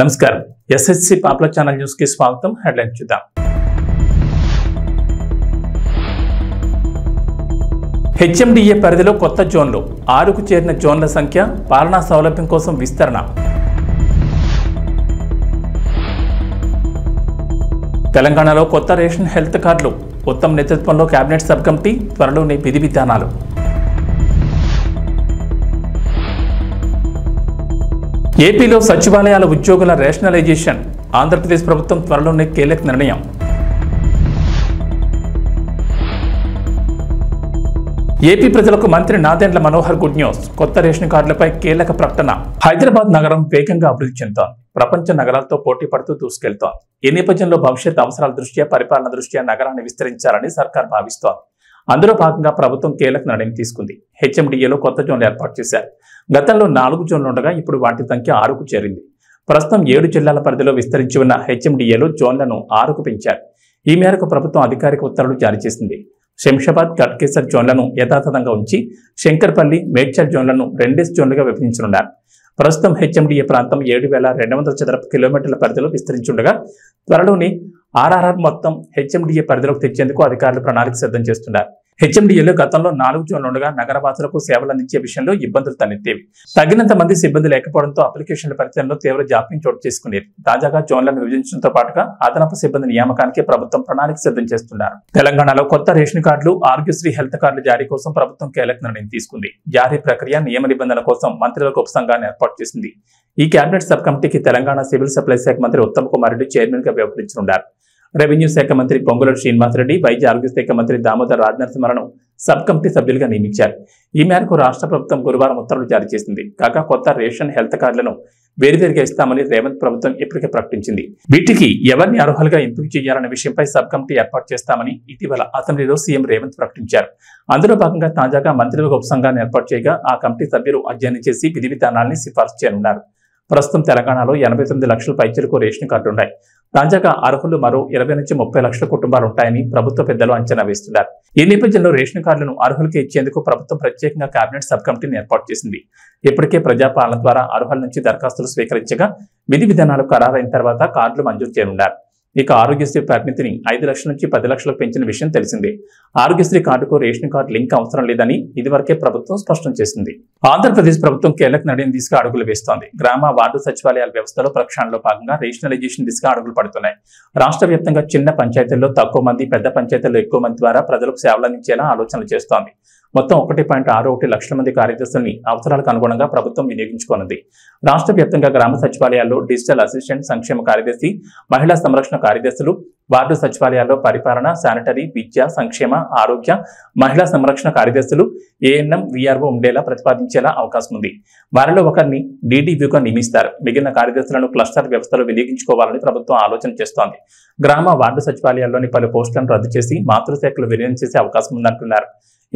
నమస్కారం SSC popular channel news కి స్వాగతం. హెడ్లైన్ చూద్దాం. హెచ్ఎండిఏ పరిధిలో కొత్త జోన్లు 6కు చేరిన జోన్ల సంఖ్య పాలనా సౌలభ్యం కోసం విస్తరణ. తెలంగాణలో కొత్త రేషన్ హెల్త్ కార్డులు ఉత్తమ్ నేతృత్వంలో కేబినెట్ సబ్ కమిటీ త్వరలోనే విధి విధానాలు. ఏపీలో సచివాలయాల ఉద్యోగుల రేషనలైజేషన్ ఆంధ్రప్రదేశ్ ప్రభుత్వం త్వరలోనే కీలక నిర్ణయం. ఏపీ ప్రజలకు మంత్రి నాదెండ్ల మనోహర్ గుడ్ న్యూస్. కొత్త రేషన్ కార్డులపై కీలక ప్రకటన. హైదరాబాద్ నగరం వేగంగా అభివృద్ధి చెందుతోంది. ప్రపంచ నగరాలతో పోటీ పడుతూ దూసుకెళ్తోంది. ఈ నేపథ్యంలో భవిష్యత్ అవసరాల దృష్ట్యా పరిపాలన దృష్ట్యా నగరాన్ని విస్తరించాలని సర్కార్ భావిస్తోంది. అందులో భాగంగా ప్రభుత్వం కీలక నిర్ణయం తీసుకుంది. హెచ్ఎండిఏలో కొత్త జోన్లు ఏర్పాటు చేశారు. గతంలో 4 జోన్లు ఉండగా ఇప్పుడు వాటి సంఖ్య 6కు చేరింది. ప్రస్తుతం 7 జిల్లాల పరిధిలో విస్తరించి ఉన్న హెచ్ఎండిఏలో జోన్లను 6కు పెంచారు. ఈ మేరకు ప్రభుత్వం అధికారిక ఉత్తర్వులు జారీ చేసింది. శంషాబాద్, గట్కేసర్ జోన్లను యథాతథంగా ఉంచి శంకర్పల్లి, మేడ్చల్ జోన్లను 2 జోన్లుగా విభజించనున్నారు. ప్రస్తుతం హెచ్ఎండిఏ ప్రాంతం 7,200 చదరపు కిలోమీటర్ల పరిధిలో విస్తరించుండగా త్వరలోనే ఆర్ఆర్ఆర్ మొత్తం హెచ్ఎండిఏ పరిధిలోకి తెచ్చేందుకు అధికారులు ప్రణాళిక సిద్ధం చేస్తున్నారు. హెచ్ఎండిఏలో గతంలో 4 జోన్లు ఉండగా నగరవాసులకు సేవలు అందించే విషయంలో ఇబ్బందులు తలెత్తేవి. తగినంత మంది సిబ్బంది లేకపోవడంతో అప్లికేషన్ల పరిచయంలో తీవ్ర జాప్యం చోటు చేసుకునేది. తాజాగా జోన్లను విభజించడంతో పాటుగా అదనపు సిబ్బంది నియామకానికి ప్రభుత్వం ప్రణాళిక సిద్ధం చేస్తున్నారు. తెలంగాణలో కొత్త రేషన్ కార్డులు, ఆరోగ్యశ్రీ హెల్త్ కార్డుల జారీ కోసం ప్రభుత్వం కీలక నిర్ణయం తీసుకుంది. జారీ ప్రక్రియ, నియమ నిబంధనల కోసం మంత్రులకు ఉపసంఘాన్ని ఏర్పాటు చేసింది. ఈ కేబినెట్ సబ్ కమిటీకి తెలంగాణ సివిల్ సప్లైస్ శాఖ మంత్రి ఉత్తమ్ కుమార్ రెడ్డి చైర్మన్ గా వ్యవహరించనున్నారు. రెవెన్యూ శాఖ మంత్రి పొంగులేటి శ్రీనివాసరెడ్డి, వైద్య ఆరోగ్య శాఖ మంత్రి దామోదర్ రాజనరసింహలను సబ్ కమిటీ సభ్యులుగా నియమించారు. ఈ మేరకు రాష్ట్ర ప్రభుత్వం గురువారం ఉత్తర్వులు జారీ చేసింది. కాగా కొత్త రేషన్ హెల్త్ కార్డులను వేరువేరుగా ఇస్తామని రేవంత్ ప్రభుత్వం ఇప్పటికే ప్రకటించింది. వీటికి ఎవరిని అర్హులుగా ఎంపిక చేయాలనే విషయంపై సబ్ కమిటీ ఏర్పాటు చేస్తామని ఇటీవల అసెంబ్లీలో సీఎం రేవంత్ ప్రకటించారు. అందులో భాగంగా తాజాగా మంత్రులకు ఉపసంఘాన్ని ఏర్పాటు చేయగా ఆ కమిటీ సభ్యులు అధ్యయనం చేసి విధి విధానాన్ని సిఫార్సు చేయనున్నారు. ప్రస్తుతం తెలంగాణలో 89 లక్షల పైచిలకు రేషన్ కార్డులు ఉన్నాయి. తాజాగా అర్హులు మరో 20 నుంచి 30 లక్షల కుటుంబాలు ఉంటాయని ప్రభుత్వ పెద్దలు అంచనా వేస్తున్నారు. ఈ నేపథ్యంలో రేషన్ కార్డులను అర్హులకి ఇచ్చేందుకు ప్రభుత్వం ప్రత్యేకంగా కేబినెట్ సబ్ కమిటీని ఏర్పాటు చేసింది. ఇప్పటికే ప్రజాపాలన ద్వారా అర్హుల నుంచి దరఖాస్తులు స్వీకరించగా విధి విధానాలు ఖరారైన తర్వాత కార్డులు మంజూరు చేయనున్నారు. ఇక ఆరోగ్యశ్రీ పరిమితిని 5 లక్షల నుంచి 10 లక్షలకు పెంచిన విషయం తెలిసిందే. ఆరోగ్యశ్రీ కార్డుకు రేషన్ కార్డు లింక్ అవసరం లేదని ఇదివరకే ప్రభుత్వం స్పష్టం చేసింది. ఆంధ్రప్రదేశ్ ప్రభుత్వం కీలక నిర్ణయం దిశగా అడుగులు వేస్తోంది. గ్రామ వార్డు సచివాలయాల వ్యవస్థలో ప్రక్షాళనలో భాగంగా రేషనలైజేషన్ దిశగా అడుగులు పడుతున్నాయి. రాష్ట్ర వ్యాప్తంగా చిన్న పంచాయతీల్లో తక్కువ మంది, పెద్ద పంచాయతీల్లో ఎక్కువ మంది ద్వారా ప్రజలకు సేవలు అందించేలా ఆలోచనలు చేస్తోంది. మొత్తం 1.61 లక్షల మంది కార్యదర్శుల్ని అవసరాలకు అనుగుణంగా ప్రభుత్వం వినియోగించుకోనుంది. రాష్ట్ర వ్యాప్తంగా గ్రామ సచివాలయాల్లో డిజిటల్ అసిస్టెంట్, సంక్షేమ కార్యదర్శి, మహిళా సంరక్షణ కార్యదర్శులు, వార్డు సచివాలయాల్లో పరిపాలన, శానిటరీ, విద్య, సంక్షేమ, ఆరోగ్య, మహిళా సంరక్షణ కార్యదర్శులు, ఏఎన్ఎం, వీఆర్ఓ ఉండేలా ప్రతిపాదించేలా అవకాశం ఉంది. వారిలో ఒకరిని డీడీవ్యూగా నియమిస్తారు. మిగిలిన కార్యదర్శులను క్లస్టర్ వ్యవస్థలో వినియోగించుకోవాలని ప్రభుత్వం ఆలోచన చేస్తోంది. గ్రామ వార్డు సచివాలయాల్లోని పలు పోస్టులను రద్దు చేసి మాతృశాఖలు విలీనం చేసే అవకాశం ఉందంటున్నారు.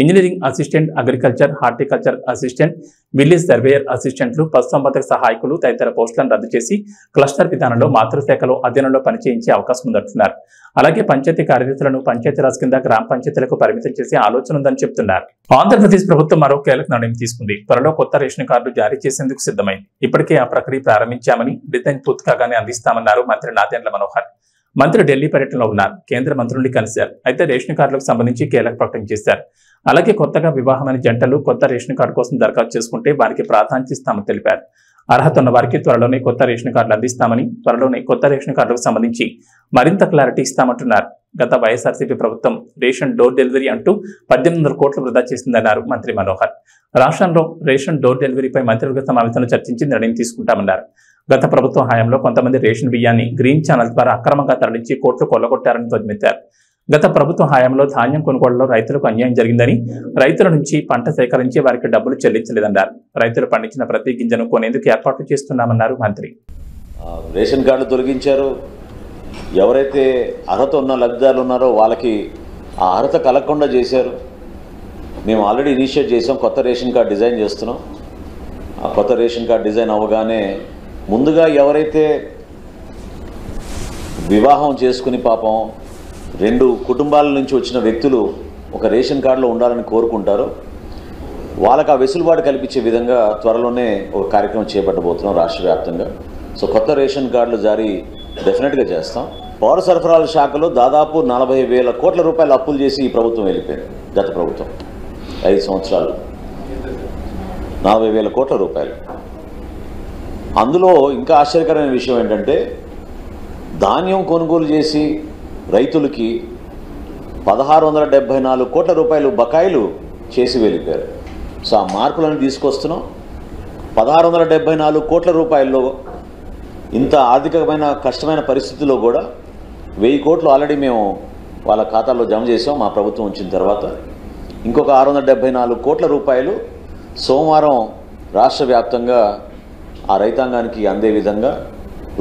Engineering assistant, agriculture, horticulture assistant, village surveyor అసిస్టెంట్లు, పశుసంవర్ధక సహాయకులు తదితర పోస్టులను రద్దు చేసి క్లస్టర్ విధానంలో మాతృశాఖలో అధ్యయనంలో పనిచేయించే అవకాశం ఉందంటున్నారు. అలాగే పంచాయతీ కార్యదర్శులను పంచాయతీరాజ్ కింద గ్రామ పంచాయతీలకు పరిమితం చేసే ఆలోచన ఉందని చెబుతున్నారు. ఆంధ్రప్రదేశ్ ప్రభుత్వం మరో కీలక నిర్ణయం తీసుకుంది. త్వరలో కొత్త రేషన్ కార్డులు జారీ చేసేందుకు సిద్ధమైంది. ఇప్పటికే ఆ ప్రక్రియ ప్రారంభించామని, డిజైన్ పూర్తి కాగానే అందిస్తామన్నారు మంత్రి నాదెండ్ల మనోహర్. మంత్రి ఢిల్లీ పర్యటనలో ఉన్నారు. కేంద్ర మంత్రుల్ని కలిశారు. అయితే రేషన్ కార్డులకు సంబంధించి కీలక ప్రకటన చేశారు. అలాగే కొత్తగా వివాహమైన జంటలు కొత్త రేషన్ కార్డు కోసం దరఖాస్తు చేసుకుంటే వారికి ప్రాధాన్యత ఇస్తామని తెలిపారు. అర్హత ఉన్న వారికి త్వరలోనే కొత్త రేషన్ కార్డులు అందిస్తామని, త్వరలోనే కొత్త రేషన్ కార్డులకు సంబంధించి మరింత క్లారిటీ ఇస్తామంటున్నారు. గత వైఎస్ఆర్సీపీ ప్రభుత్వం రేషన్ డోర్ డెలివరీ అంటూ 1800 కోట్లు వృధా చేసిందన్నారు మంత్రి మనోహర్. రాష్ట్రంలో రేషన్ డోర్ డెలివరీపై మంత్రివర్గ సమావేశంలో చర్చించి నిర్ణయం తీసుకుంటామన్నారు. గత ప్రభుత్వం హయాంలో కొంతమంది రేషన్ బియ్యాన్ని గ్రీన్ ఛానల్ ద్వారా అక్రమంగా తరలించి కోట్లు కొల్లగొట్టారని ధ్వజమెత్తారు. గత ప్రభుత్వ హయాంలో ధాన్యం కొనుగోలులో రైతులకు అన్యాయం జరిగిందని, రైతుల నుంచి పంట సేకరించి వారికి డబ్బులు చెల్లించలేదన్నారు. రైతులు పండించిన ప్రతి గింజను కొనేందుకు ఏర్పాట్లు చేస్తున్నామన్నారు మంత్రి. రేషన్ కార్డు తొలగించారు. ఎవరైతే అర్హత ఉన్న లబ్ధిదారులు ఉన్నారో వాళ్ళకి ఆ అర్హత కలగకుండా చేశారు. మేము ఆల్రెడీ ఇనిషియేట్ చేసాం. కొత్త రేషన్ కార్డు డిజైన్ చేస్తున్నాం. ఆ కొత్త రేషన్ కార్డు డిజైన్ అవ్వగానే ముందుగా ఎవరైతే వివాహం చేసుకుని పాపం 2 కుటుంబాల నుంచి వచ్చిన వ్యక్తులు ఒక రేషన్ కార్డులో ఉండాలని కోరుకుంటారో వాళ్ళకి ఆ వెసులుబాటు కల్పించే విధంగా త్వరలోనే ఒక కార్యక్రమం చేపట్టబోతున్నాం రాష్ట్ర వ్యాప్తంగా. సో కొత్త రేషన్ కార్డులు జారీ డెఫినెట్గా చేస్తాం. పౌర సరఫరాల శాఖలో దాదాపు 40,000 కోట్ల రూపాయలు అప్పులు చేసి ఈ ప్రభుత్వం వెళ్ళిపోయింది. గత ప్రభుత్వం 5 సంవత్సరాలు 40,000 కోట్ల రూపాయలు. అందులో ఇంకా ఆశ్చర్యకరమైన విషయం ఏంటంటే ధాన్యం కొనుగోలు చేసి రైతులకి 1,674 కోట్ల రూపాయలు బకాయిలు చేసి వెళ్ళిపోయారు. సో ఆ మార్పులను తీసుకొస్తున్నాం. 1,674 కోట్ల రూపాయల్లో ఇంత ఆర్థికమైన కష్టమైన పరిస్థితుల్లో కూడా 1,000 కోట్లు ఆల్రెడీ మేము వాళ్ళ ఖాతాల్లో జమ చేసాం మా ప్రభుత్వం వచ్చిన తర్వాత. ఇంకొక 674 కోట్ల రూపాయలు సోమవారం రాష్ట్ర వ్యాప్తంగా ఆ రైతాంగానికి అందే విధంగా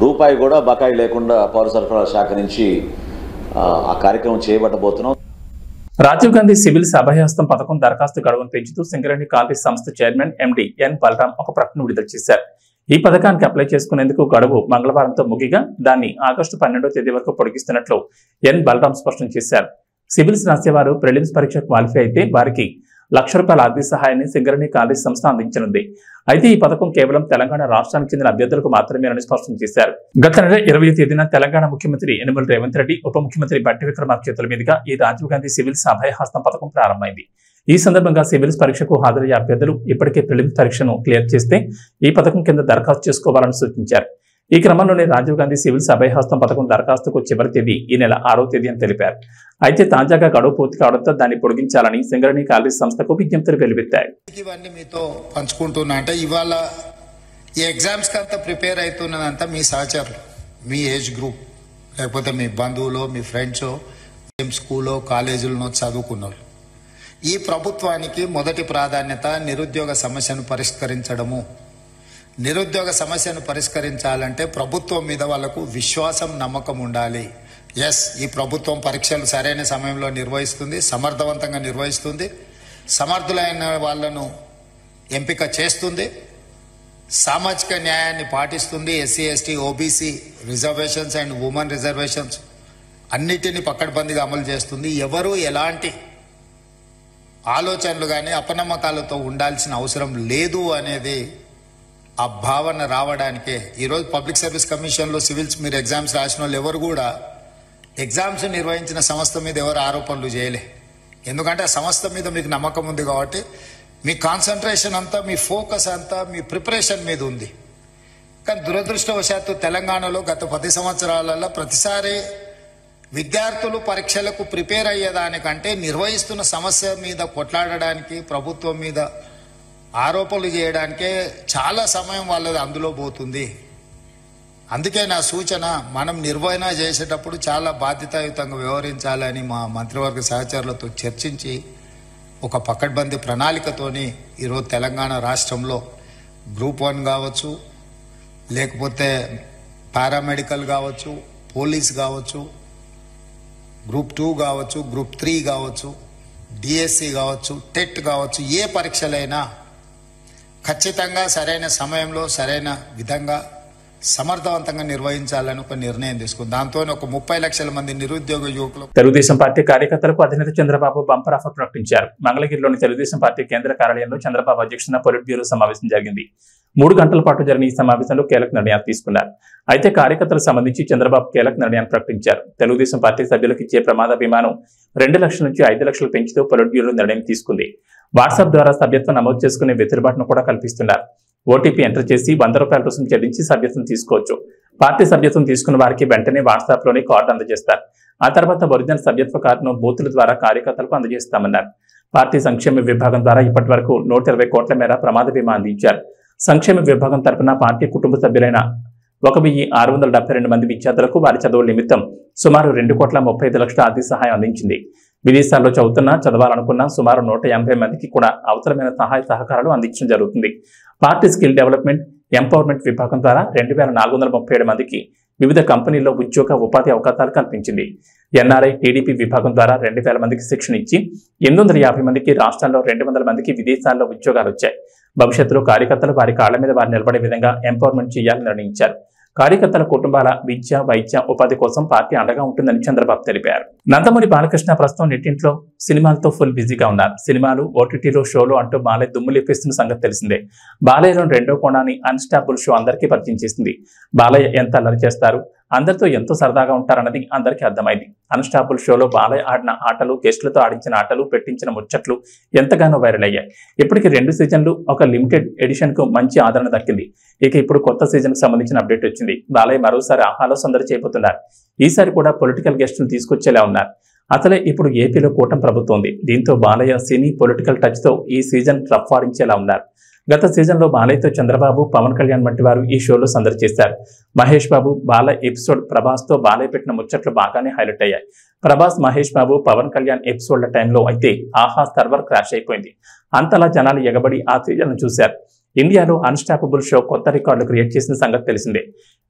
రూపాయి కూడా బకాయి లేకుండా పౌర సరఫరాల శాఖ నుంచి ఆ కార్యక్రమం చేయబట్టబోతున్నాం. రాజీవ్ గాంధీ సివిల్స్ అభయహస్తం పథకం దరఖాస్తు గడువును పెంచుతూ సింగరేణి కాంగ్రెస్ సంస్థ చైర్మన్ ఎండి ఎన్ బలరాం ఒక ప్రకటన విడుదల చేశారు. ఈ పథకానికి అప్లై చేసుకునేందుకు గడువు మంగళవారంతో ముగిగా దాన్ని ఆగస్టు 12వ తేదీ వరకు పొడిగిస్తున్నట్లు ఎన్ బలరాం స్పష్టం చేశారు. సివిల్స్ రాసేవారు ప్రిలిమ్స్ పరీక్ష క్వాలిఫై అయితే వారికి ₹1,00,000 ఆర్థిక సహాయాన్ని సింగరేణి కాంగ్రెస్ సంస్థ అందించనుంది. అయితే ఈ పథకం కేవలం తెలంగాణ రాష్ట్రానికి చెందిన అభ్యర్థులకు మాత్రమేనని స్పష్టం చేశారు. గత నెల 20వ తేదీన తెలంగాణ ముఖ్యమంత్రి యనమల రేవంత్ రెడ్డి, ఉప ముఖ్యమంత్రి బట్టి విక్రమార్క చేతుల మీదుగా ఈ రాజీవ్ గాంధీ సివిల్స్ అభయహస్తం పథకం ప్రారంభమైంది. ఈ సందర్భంగా సివిల్స్ పరీక్షకు హాజరయ్యే అభ్యర్థులు ఇప్పటికే ప్రిలిమ్స్ పరీక్షను క్లియర్ చేస్తే ఈ పథకం కింద దరఖాస్తు చేసుకోవాలని సూచించారు. ఈ క్రమంలోనే రాజీవ్ గాంధీ సివిల్స్ అభయహస్తం పథకం దరఖాస్తుకు చివరి తేదీ ఈ నెల 6వ తేదీ అని తెలిపారు. అయితే తాజాగా గడువు పూర్తి కావడంతో దాన్ని పొడిగించాలని సింగరేణి కాంగ్రెస్ సంస్థకు విజ్ఞప్తులు వెలువెత్తాయి. ఇవన్నీ మీతో పంచుకుంటున్నా అంటే ఇవాళ ఈ ఎగ్జామ్స్ కి అంతా ప్రిపేర్ అవుతున్నదంతా మీ సహచరులు, మీ ఏజ్ గ్రూప్, లేకపోతే మీ బంధువులు, మీ ఫ్రెండ్స్, స్కూల్లో కాలేజీలో చదువుకున్నారు. ఈ ప్రభుత్వానికి మొదటి ప్రాధాన్యత నిరుద్యోగ సమస్యను పరిష్కరించడము. నిరుద్యోగ సమస్యను పరిష్కరించాలంటే ప్రభుత్వం మీద వాళ్ళకు విశ్వాసం, నమ్మకం ఉండాలి. ఎస్, ఈ ప్రభుత్వం పరీక్షలు సరైన సమయంలో నిర్వహిస్తుంది, సమర్థవంతంగా నిర్వహిస్తుంది, సమర్థులైన వాళ్లను ఎంపిక చేస్తుంది, సామాజిక న్యాయాన్ని పాటిస్తుంది, SC, ST, OBC reservations and women reservations అన్నిటినీ పకడ్బందీగా అమలు చేస్తుంది. ఎవరు ఎలాంటి ఆలోచనలు కానీ అపనమ్మకాలతో ఉండాల్సిన అవసరం లేదు అనేది ఆ భావన రావడానికే ఈరోజు పబ్లిక్ సర్వీస్ కమిషన్లో సివిల్స్ మీరు ఎగ్జామ్స్ రాసిన వాళ్ళు ఎవరు కూడా ఎగ్జామ్స్ నిర్వహించిన సంస్థ మీద ఎవరు ఆరోపణలు చేయలే. ఎందుకంటే ఆ సంస్థ మీద మీకు నమ్మకం ఉంది కాబట్టి మీ కాన్సన్ట్రేషన్ అంతా, మీ ఫోకస్ అంతా మీ ప్రిపరేషన్ మీద ఉంది. కానీ దురదృష్టవశాత్తు తెలంగాణలో గత 10 సంవత్సరాలలో ప్రతిసారి విద్యార్థులు పరీక్షలకు ప్రిపేర్ అయ్యేదానికంటే నిర్వహిస్తున్న సమస్య మీద కొట్లాడడానికి, ప్రభుత్వం మీద ఆరోపణలు చేయడానికే చాలా సమయం వాళ్ళది అందులో పోతుంది. అందుకే నా సూచన, మనం నిర్వహణ చేసేటప్పుడు చాలా బాధ్యతాయుతంగా వ్యవహరించాలని మా మంత్రివర్గ సహచరులతో చర్చించి ఒక పకడ్బందీ ప్రణాళికతోని ఈరోజు తెలంగాణ రాష్ట్రంలో గ్రూప్ 1 కావచ్చు, లేకపోతే పారామెడికల్ కావచ్చు, పోలీస్ కావచ్చు, గ్రూప్ 2 కావచ్చు, గ్రూప్ 3 కావచ్చు, డిఎస్సి కావచ్చు, టెట్ కావచ్చు, ఏ పరీక్షలైనా ఖచ్చితంగా సరైన సమయంలో సరైన విధంగా సమర్థవంతంగా నిర్వహించాలని ఒక నిర్ణయం తీసుకుంది. దాంతో ఒక 30 లక్షల మంది నిరుద్యోగ యువకులు. తెలుగుదేశం పార్టీ కార్యకర్తలకు అధినేత చంద్రబాబు బంపర్ ఆఫర్ ప్రకటించారు. మంగళగిరిలోని తెలుగుదేశం పార్టీ కేంద్ర కార్యాలయంలో చంద్రబాబు అధ్యక్షతన పొలిట్ బ్యూరో సమావేశం జరిగింది. 3 గంటల పాటు జరిగిన ఈ సమావేశంలో కీలక నిర్ణయాలు తీసుకున్నారు. అయితే కార్యకర్తలకు సంబంధించి చంద్రబాబు కీలక నిర్ణయాన్ని ప్రకటించారు. తెలుగుదేశం పార్టీ సభ్యులకు ఇచ్చే ప్రమాద బీమాను 2 లక్షల నుంచి 5 లక్షలు పెంచుతూ పొలిట్ బ్యూరో నిర్ణయం తీసుకుంది. వాట్సాప్ ద్వారా సభ్యత్వం నమోదు చేసుకునే వెసులుబాటును కూడా కల్పిస్తున్నారు. ఓటీపీ ఎంటర్ చేసి ₹100 రుసుము చెల్లించి సభ్యత్వం తీసుకోవచ్చు. పార్టీ సభ్యత్వం తీసుకున్న వారికి వెంటనే వాట్సాప్ లోని కార్డు అందజేస్తారు. ఆ తర్వాత ఒరిజినల్ సభ్యత్వ కార్డును బూతుల ద్వారా కార్యకర్తలకు అందజేస్తామన్నారు. పార్టీ సంక్షేమ విభాగం ద్వారా ఇప్పటి వరకు 120 కోట్ల మేర ప్రమాద బీమా అందించారు. సంక్షేమ విభాగం తరపున పార్టీ కుటుంబ సభ్యులైన 1,672 మంది విద్యార్థులకు వారి చదువుల నిమిత్తం సుమారు 2,35,00,000 ఆర్థిక సహాయం అందించింది. విదేశాల్లో చదవాలనుకున్న సుమారు 180 మందికి కూడా అవసరమైన సహాయ సహకారాలు అందించడం జరుగుతుంది. పార్టీ స్కిల్ డెవలప్మెంట్, ఎంపవర్మెంట్ విభాగం ద్వారా 2,437 మందికి వివిధ కంపెనీల్లో ఉద్యోగ ఉపాధి అవకాశాలు కల్పించింది. ఎన్ఆర్ఐ, టీడీపీ విభాగం ద్వారా 2,000 మందికి శిక్షణ ఇచ్చి 850 మందికి, రాష్ట్రాల్లో 200 మందికి విదేశాల్లో ఉద్యోగాలు వచ్చాయి. భవిష్యత్తులో కార్యకర్తలు వారి కాళ్ల మీద వారు నిలబడే విధంగా ఎంపవర్మెంట్ చేయాలని నిర్ణయించారు. కార్యకర్తల కుటుంబాల విద్య, వైద్య, ఉపాధి కోసం పార్టీ అండగా ఉంటుందని చంద్రబాబు తెలిపారు. నందమూరి బాలకృష్ణ ప్రస్తుతం నెట్టింట్లో సినిమాలతో ఫుల్ బిజీగా ఉన్నారు. సినిమాలు, ఓటీటీలో షోలు అంటూ బాలయ్య దుమ్ము లేపేస్తున్న సంగతి తెలిసిందే. బాలయ్యలోని రెండో కోణాన్ని అన్స్టాపుల్ షో అందరికీ పరిచయం చేసింది. బాలయ్య ఎంత అల్లరి చేస్తారు, అందరితో ఎంతో సరదాగా ఉంటారన్నది అందరికీ అర్థమైంది. అన్స్టాపుల్ షోలో బాలయ్య ఆడిన ఆటలు, గెస్టులతో ఆడించిన ఆటలు, పెట్టించిన ముచ్చట్లు ఎంతగానో వైరల్ అయ్యాయి. ఇప్పటికి 2 సీజన్లు, ఒక లిమిటెడ్ ఎడిషన్ కు మంచి ఆదరణ దక్కింది. ఇక ఇప్పుడు కొత్త సీజన్ కు సంబంధించిన అప్డేట్ వచ్చింది. బాలయ్య మరోసారి ఆహాలో సందడి చేయబోతున్నారు. ఈసారి కూడా పొలిటికల్ గెస్టులు తీసుకొచ్చేలా ఉన్నారు. అసలే ఇప్పుడు ఏపీలో కూటమి ప్రభుత్వం ఉంది. దీంతో బాలయ్య సినీ పొలిటికల్ టచ్ తో ఈ సీజన్ రఫ్ ఆడించేలా ఉన్నారు. గత సీజన్లో బాలయ్యతో చంద్రబాబు, పవన్ కళ్యాణ్ వంటి వారు ఈ షోలో సందడి చేశారు. మహేష్ బాబు, బాలయ్య ఎపిసోడ్ ప్రభాస్తో బాలయ్య పెట్టిన ముచ్చట్లు బాగానే హైలైట్ అయ్యాయి. ప్రభాస్, మహేష్ బాబు, పవన్ కళ్యాణ్ ఎపిసోడ్ల టైంలో అయితే ఆహా సర్వర్ క్రాష్ అయిపోయింది. అంతలా జనాలు ఎగబడి ఆ సీజన్ చూశారు. ఇండియాలో అన్స్టాపబుల్ షో కొత్త రికార్డులు క్రియేట్ చేసిన సంగతి తెలిసిందే.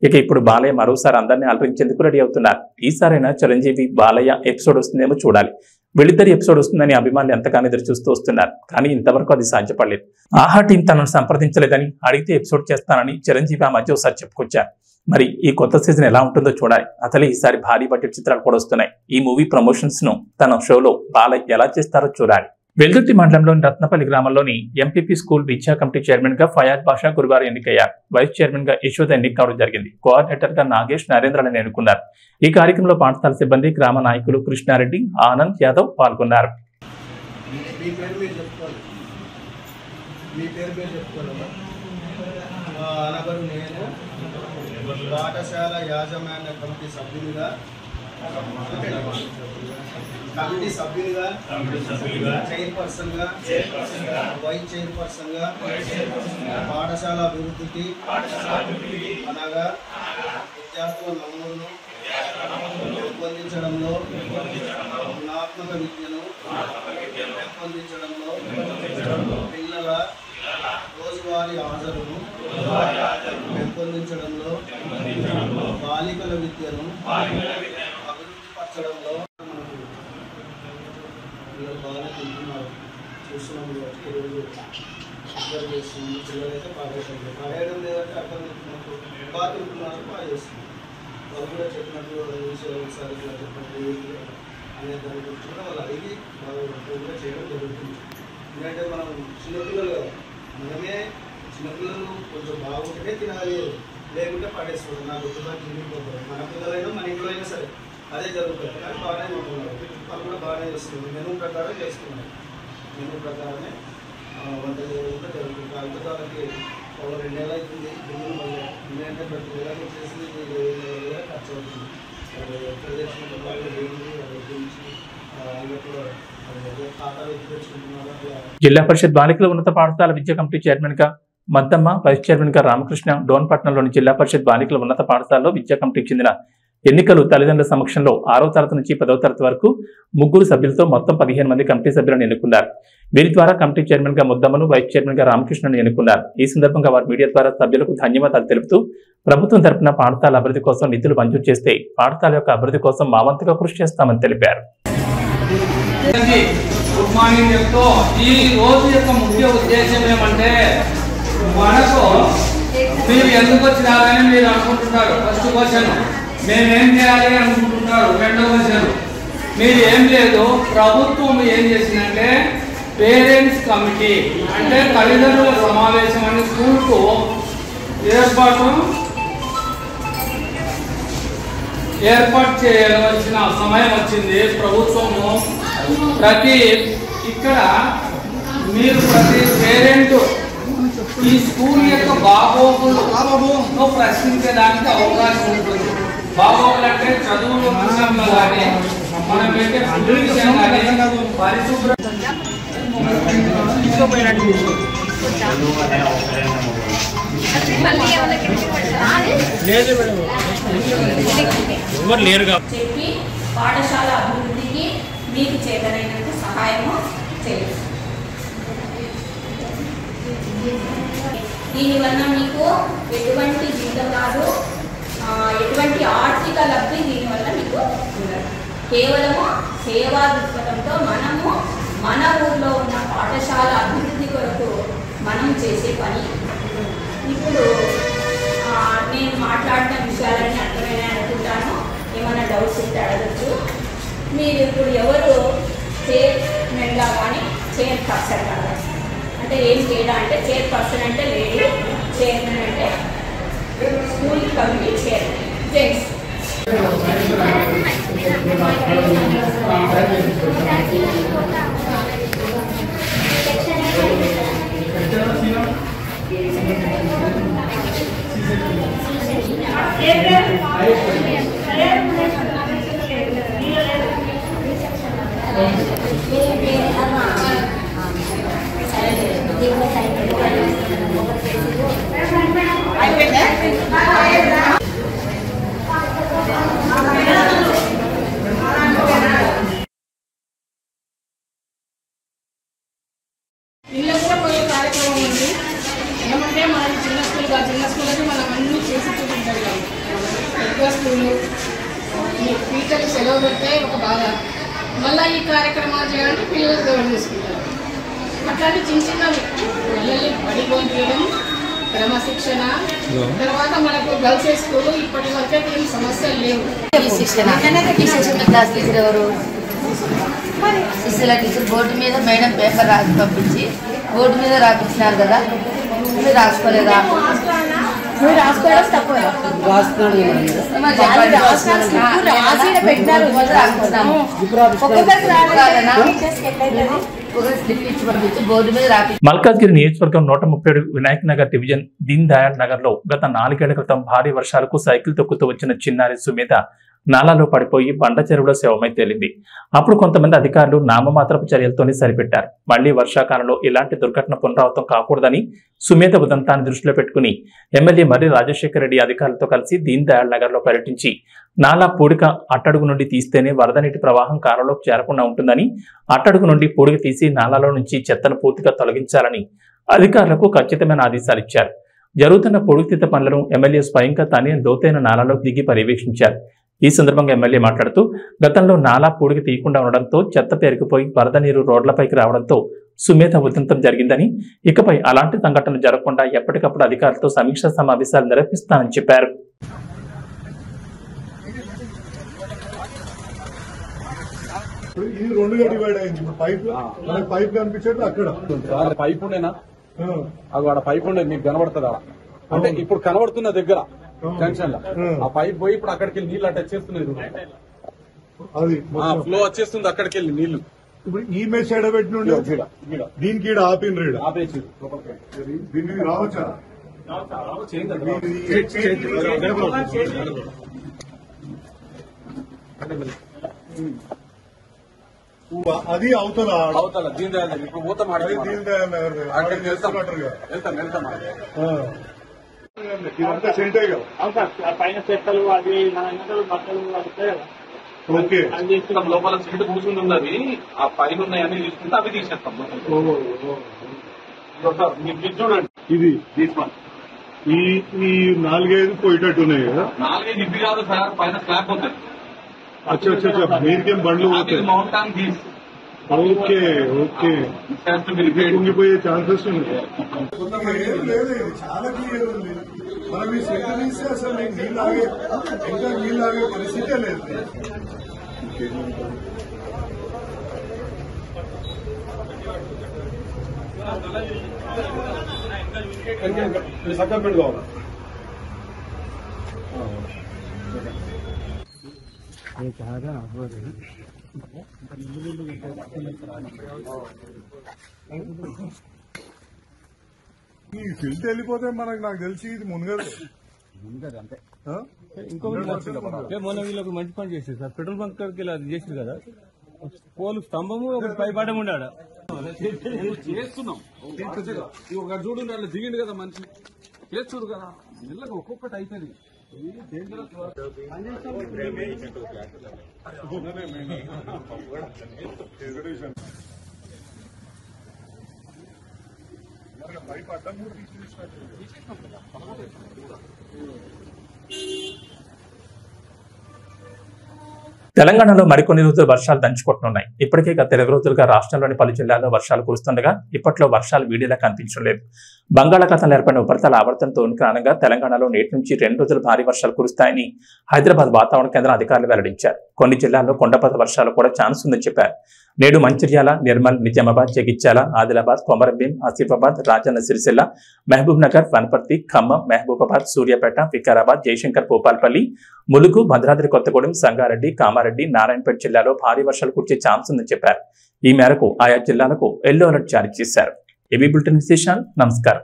ఇక ఇప్పుడు బాలయ్య మరోసారి అందరినీ అలరించేందుకు రెడీ అవుతున్నారు. ఈసారైనా చిరంజీవి, బాలయ్య ఎపిసోడ్ వస్తుందేమో చూడాలి. వీళ్ళిద్దరి ఎపిసోడ్ వస్తుందని అభిమానులు ఎంతగానో ఎదురు చూస్తూ వస్తున్నారు. కానీ ఇంతవరకు అది సాధ్యపడలేదు. ఆహా టీం తనను సంప్రదించలేదని, అడిగితే ఎపిసోడ్ చేస్తానని చిరంజీవి ఆ మధ్య ఒకసారి చెప్పుకొచ్చారు. మరి ఈ కొత్త సీజన్ ఎలా ఉంటుందో చూడాలి. అసలు ఈసారి భారీ బడ్జెట్ చిత్రాలు కూడా వస్తున్నాయి. ఈ మూవీ ప్రమోషన్స్ ను తన షోలో బాలయ్య ఎలా చేస్తారో చూడాలి. వెల్దుర్తి మండలంలోని రత్నపల్లి గ్రామంలోని ఎంపీపీ స్కూల్ విద్యా కమిటీ చైర్మన్ గా ఫయాజ్ బాషా గురువారం ఎన్నికయ్యారు. వైస్ చైర్మన్ గా యశోద ఎన్నిక కావడం జరిగింది. కోఆర్డినేటర్ గా నాగేష్, నరేంద్రని ఎన్నుకున్నారు. ఈ కార్యక్రమంలో పాఠశాల సిబ్బంది, గ్రామ నాయకులు కృష్ణారెడ్డి, ఆనంద్ యాదవ్ పాల్గొన్నారు. పాఠశాల యాజమాన్య కమిటీ సభ్యులుగా చైర్పర్సన్గా, వైస్ చైర్పర్సన్గా పాఠశాల అభివృద్ధికి అనగా విద్యార్థుల నమూనాలను పెంపొందించడంలో, గుణాత్మక విద్యను పెంపొందించడంలో, పిల్లల రోజువారీ హాజరును పెంపొందించడంలో, బాలికల విద్యను అభివృద్ధిపరచడంలో పిల్లలు బాగా తింటున్నారు. చూస్తున్నాము రోజు అబ్జర్వ్ చేస్తున్నాము. పిల్లలైతే పాడేయడం లేదంటే అర్థం అవుతున్నప్పుడు బాగా తింటున్నారు, బాగా చేస్తున్నారు. వాళ్ళు కూడా చెప్పినట్టు ఒకసారి ఇట్లా చెప్పినట్టు అనే దాని గురించి కూడా వాళ్ళు అడిగి వాళ్ళు కూడా చేయడం జరుగుతుంది. ఎందుకంటే మనం చిన్నపిల్లలు కదా, మనమే చిన్నపిల్లలు కొంచెం బాగుంటే తినాలి, లేకుంటే పడేసుకోవడం. నాకు గుర్తుగా తిరిగిపోతారు. మన పిల్లలైనా మన ఇంట్లో అయినా సరే అదే జరుగుతుంది. కానీ బాగానే ఉంటున్నారు, వాళ్ళు కూడా బాగానే చేస్తున్నారు. మెనూ ప్రకారం చేస్తున్నారు. మెనూ ప్రకారమే వంట చేయడం కూడా జరుగుతుంది. అంత వాళ్ళకి 2 నెలలు అవుతుంది. బిల్లులు మళ్ళీ ఎందుకంటే ప్రతి నెలకి వచ్చేసి 7,000 ఖర్చు అవుతుంది. ఎక్కడ తెచ్చుకుంటే వాళ్ళు ఏంటి అది గురించి ఖాతాలు ఎత్తి తెచ్చుకుంటున్నారు. అట్లా జిల్లా పరిషత్ బాలికల ఉన్నత పాఠశాల విద్యా కమిటీ చైర్మన్ గా మద్దమ్మ, వైస్ చైర్మన్ గా రామకృష్ణ, డోన్పట్నంలోని జిల్లా పరిషత్ బాలికల ఉన్నత పాఠశాలలో విద్యా కమిటీకి చెందిన ఎన్నికలు తల్లిదండ్రుల సమక్షంలో 6వ తరగతి నుంచి 10వ తరగతి వరకు 3 సభ్యులతో మొత్తం 15 మంది కమిటీ సభ్యులను ఎన్నుకున్నారు. వీరి ద్వారా కమిటీ చైర్మన్ గా ముద్దమ్మను, వైస్ చైర్మన్ గా రామకృష్ణను ఎన్నుకున్నారు. ఈ సందర్భంగా వారు మీడియా ద్వారా సభ్యులకు ధన్యవాదాలు తెలుపుతూ ప్రభుత్వం తరపున పాఠశాల అభివృద్ధి కోసం నిధులు మంజూరు చేస్తే పాఠశాల యొక్క అభివృద్ధి కోసం మా వంతుగా కృషి చేస్తామని తెలిపారు. గుడ్ మార్నింగ్ చెప్తూ ఈ రోజు యొక్క ముఖ్య ఉద్దేశం ఏమంటే, మనకు మీరు ఎందుకు వచ్చినారని మీరు అనుకుంటున్నారు. ఫస్ట్ క్వశ్చన్, మేమేం చేయాలి అనుకుంటున్నారు. రెండో క్వశ్చన్, మీరు ఏం లేదు, ప్రభుత్వం ఏం చేసిందంటే పేరెంట్స్ కమిటీ అంటే తల్లిదండ్రుల సమావేశం అని స్కూల్కు ఏర్పాటు చేయవలసిన సమయం వచ్చింది. ప్రభుత్వము ఇక్కడ మీరు ప్రతి పేరెంట్ ఈ స్కూల్ యొక్క బాగోగులు ప్రశ్నించడానికి అవకాశం ఉంటుంది. బాగోగులు అంటే చదువుల విషయంలో కానీ, మనం పెట్టే ఫుడ్ విషయం కానీ, పరిశుభ్రత చెప్పి పాఠశాల అభివృద్ధికి మీకు చేతనైనంత సహాయము చేయండి. దీనివల్ల మీకు ఎటువంటి జీవితాలు, ఎటువంటి ఆర్థిక లబ్ధి దీనివల్ల మీకు ఉండదు. కేవలము సేవా దృక్పథంతో మనము మన ఊర్లో ఉన్న పాఠశాల అభివృద్ధి కొరకు మనం చేసే పని. ఇప్పుడు నేను మాట్లాడిన విషయాలన్నీ అర్థమైనా అనుకుంటాను. ఏమైనా డౌట్స్ ఉంటే అడగచ్చు. మీరు ఇప్పుడు ఎవరు చైర్మన్గా కానీ చైర్పర్సన్ కాదు అంటే ఏం తేడా అంటే చైర్పర్సన్ అంటే లేడీ, చైర్మన్ అంటే స్కూల్ కమిటీ చైర్మన్ జెంట్స్. ఇళ్ళకు కూడా కొన్ని కార్యక్రమం ఉంది. ఏమంటే మనకి చిన్న స్కూల్ అయితే మనం అన్నీ చేసి చూపించాలి. పెద్ద స్కూలు టీచర్లు సెలవు పెడితే ఒక బాధ, మళ్ళీ ఈ కార్యక్రమాలు చేయాలంటే పిల్లలకు గౌరవం చేసుకుంటారు. అట్లాంటి చిన్న చిన్నవి పిల్లల్ని బడి పంపించడం, క్రమశిక్షణ, తర్వాత మనకు గర్ల్స్ స్కూల్ ఇప్పటి వరకు ఏం సమస్యలు లేవు. క్లాస్ టీచర్ ఎవరు? శిశుల టీచర్ బోర్డు మీద మేడం పేపర్ రాసి పంపించి బోర్డు మీద రాపించినారు కదా, మీరు రాసుకోలేదా? మీరు రాసుకోవడం తక్కువ మల్కాజ్గిరి నియోజకవర్గం 137 వినాయక్ నగర్ డివిజన్ దీన్ దయాళ్ నగర్ లో గత 4 ఏళ్ల క్రితం భారీ వర్షాలకు సైకిల్ తొక్కుతూ వచ్చిన చిన్నారి సుమేధ నాలాలో పడిపోయి బండ చెరువులో శవమై తేలింది. అప్పుడు కొంతమంది అధికారులు నామమాత్రపు చర్యలతోనే సరిపెట్టారు. మళ్లీ వర్షాకాలంలో ఇలాంటి దుర్ఘటన పునరావృతం కాకూడదని సుమేధ ఉదంతాన్ని దృష్టిలో పెట్టుకుని ఎమ్మెల్యే మర్రి రాజశేఖర రెడ్డి అధికారులతో కలిసి దీన్ దయాళ్ నగర్ లో పర్యటించి నాలా పూడిక అట్టడుగు నుండి తీస్తేనే వరద నీటి ప్రవాహం కాలంలోకి చేరకుండా ఉంటుందని, అట్టడుగు నుండి పూడిక తీసి నాలాలో నుంచి చెత్తను పూర్తిగా తొలగించాలని అధికారులకు ఖచ్చితమైన ఆదేశాలు ఇచ్చారు. జరుగుతున్న పూడికతీత పనులను ఎమ్మెల్యే స్వయంగా తానే లోతైన నాలాలోకి దిగి పర్యవేక్షించారు. ఈ సందర్భంగా ఎమ్మెల్యే మాట్లాడుతూ గతంలో నాలా పూడికి తీయకుండా ఉండడంతో చెత్త పేరుకుపోయి వరద నీరు రోడ్లపైకి రావడంతో సుమేధ ఉదంతం జరిగిందని, ఇకపై అలాంటి సంఘటనలు జరగకుండా ఎప్పటికప్పుడు అధికారులతో సమీక్షా సమావేశాలు నిర్వహిస్తానని చెప్పారు. ఇది రెండుగా డివైడ్ అయింది. పైప్ కనిపించేది అక్కడ పైప్ ఉండేనా, అది ఆడ పైప్ ఉండేది మీకు కనబడుతుంది ఆడ, అంటే ఇప్పుడు కనబడుతున్న దగ్గర జంక్షన్ లో ఆ పైప్ పోయి ఇప్పుడు అక్కడికి వెళ్ళి నీళ్ళు అటు వచ్చేస్తున్నాయి, అది ఫ్లో వచ్చేస్తుంది అక్కడికి వెళ్ళి నీళ్లు. ఇప్పుడు ఈ మెస్ ఎడబెట్టిన దీనికి ఈడ ఆపిన ఆపేసి దీనికి రావచ్చా? అది అవుతుందా? అవుతా దీని దయాళ్ ఇప్పుడు పోతాం అక్కడికి వెళ్తాం వెళ్తాం ఇదంతా సెంటే కదా పైన చెత్తలు అది బట్టలు వస్తాయి కదా. ఓకే అది తీసుకుంటాం. లోపల సిమెంట్ కూర్చుని ఉన్నది, ఆ పైన ఉన్నాయని తీసుకుంటే అవి తీసేస్తాం. మీకు చూడండి, ఇది తీసుకోండి. ఈ 4-5 పోయేటట్టు ఉన్నాయి కదా. 4 ఇవి కాదు సార్, పైన స్లాబ్ ఉంటుంది. అచ్చా మీరికేం బండ్లు పోతాయి. మౌంటాన్ తీసి ఓకే ఓకే కుంగిపోయే ఛాన్సెస్ ఉన్నాయి. లేదు చాలా క్లియర్ ఉంది. మనం ఈ సెంటర్ తీస్తే అసలు నీళ్ళు ఆగే ఇంకా నీళ్ళు ఆగే పరిస్థితే లేదు. సక్కర్ కావాలి. ఈ ఫిల్ట్ వెళ్ళిపోతే నాకు తెలిసి ఇది మునగదు అంతే. ఇంకొకటి మొన్న వీళ్ళకి మంచి పని చేసేది సార్, పెట్రోల్ బంక్ దగ్గరికి వెళ్ళి అది చేసింది కదా, పోలు స్తంభము ఒకటి పై పడము ఉండాడు చేస్తున్నాం. ఒక చూడు అట్లా దిగిండు కదా మనిషి, చేస్తుడు కదా, మెల్లగా ఒక్కొక్కటి అయిపోయింది. పైప్ అడ్డం కూడా తీసుకొచ్చారు. తెలంగాణలో మరికొన్ని రోజులు వర్షాలు దంచుకుంటున్నాయి. ఇప్పటికే గత 20 రోజులుగా రాష్ట్రంలోని పలు జిల్లాల్లో వర్షాలు కురుస్తుండగా ఇప్పట్లో వర్షాలు వీడియోలా కనిపించడం లేదు. బంగాళాఖాతంలో ఏర్పడిన ఉపరితల ఆవర్తనంతో కారణంగా తెలంగాణలో నేటి నుంచి 2 రోజులు భారీ వర్షాలు కురుస్తాయని హైదరాబాద్ వాతావరణ కేంద్రం అధికారులు వెల్లడించారు. కొన్ని జిల్లాల్లో కొండపత వర్షాలు కూడా ఛాన్స్ ఉందని చెప్పారు. నేడు మంచిర్యాల, నిర్మల్, నిజామాబాద్, జగిత్యాల, ఆదిలాబాద్, కొమరంభీం, ఆసిఫాబాద్, రాజన్న సిరిసిల్ల, మహబూబ్ నగర్, వనపర్తి, ఖమ్మం, మహబూబాబాద్, సూర్యాపేట, వికారాబాద్, జయశంకర్, భూపాల్పల్లి, ములుగు, భద్రాద్రి కొత్తగూడెం, సంగారెడ్డి, కామారెడ్డి, నారాయణపేట జిల్లాలో భారీ వర్షాలు కురిసే ఛాన్స్ ఉందని చెప్పారు. ఈ మేరకు ఆయా జిల్లాలకు ఎల్లో అలర్ట్ జారీ చేశారు. ఏబీ బులెటిన్ విశేషాలు. నమస్కారం.